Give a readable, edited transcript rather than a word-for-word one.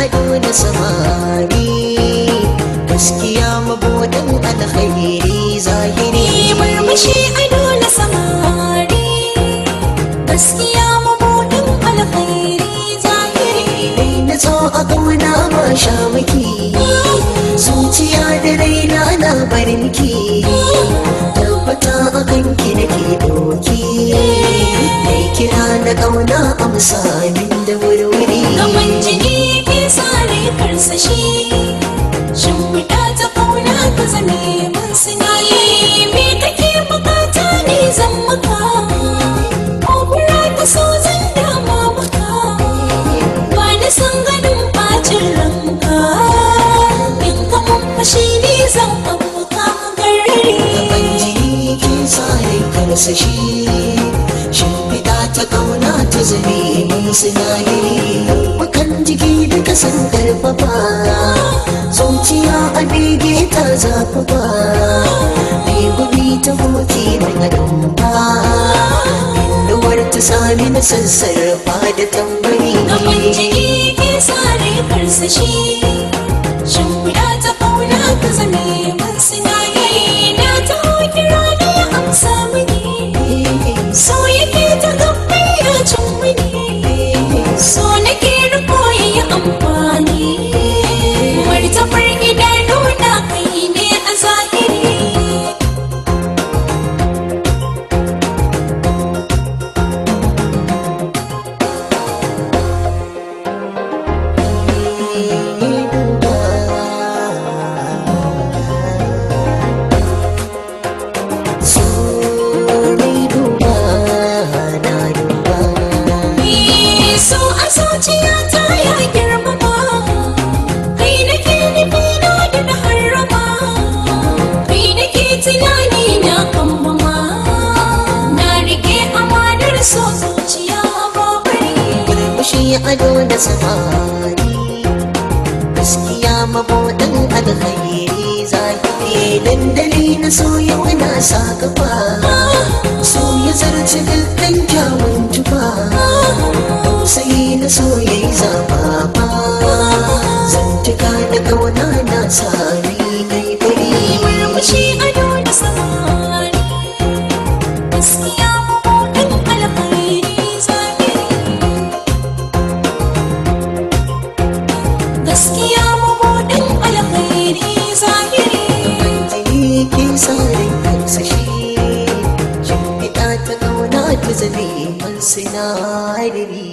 ado na samari, gaskiya mabuɗin alkhairi zahiri. Murmushi ado na samari, gaskiya mabuɗin alkhairi zahiri. Dai na zo a ƙauna ba sha miki, zuciya da raina na barinki, tabbata a kanki nake doki. Mai kira na ƙauna amsa min da wurwuri. Gaban jini ke sare karsashi, shimfiɗa ta ƙauna ka zame mun sinayi. Me kake bukata ne zan maka, ƙofura ta so zan dama maka. Ba ni san ganin ɓacin ranka, in ka mun fashi ne zan abuka garari. Gaban jini ke sare karsashi, shimfiɗa ta ƙauna ta zame mun sinadari. Bakan jiki da kasan karfafa, zuciya a bege ta zafafa. Mai gumi ta hoki daga dumba, inuwar ta sami na sassarfa da tambari. Gaban jiki ke sare karsashi, shimfiɗa ta ƙauna ka zame mun sinadari. Na taho kira da ya amsa mini, so yake ta gabbai ya cin mini, so nake riko ya yi amfani. Martabar idanu na kai ne a zahiri. So a zuciyata ya girmama, kai nake nufi na da na harrama, kai nake tunani na kambama, na rike amanar so zuciya babari. Murmushi ado da samari, gaskiya mabuɗin alkhairi zahiri. Dandali na so yau na sa kafa, so ya zarce dukkan kyawun tufa. Sai na so ya yi zafafa, zantuka da ƙauna na sami kai bari. Murmushi ado da samari, gaskiya mabuɗin alkhairi zahiri. Gaskiya mabuɗin alkhairi zahiri. Jini ke sare karsashi, shimfiɗa ta ƙauna ta zame man sinadari.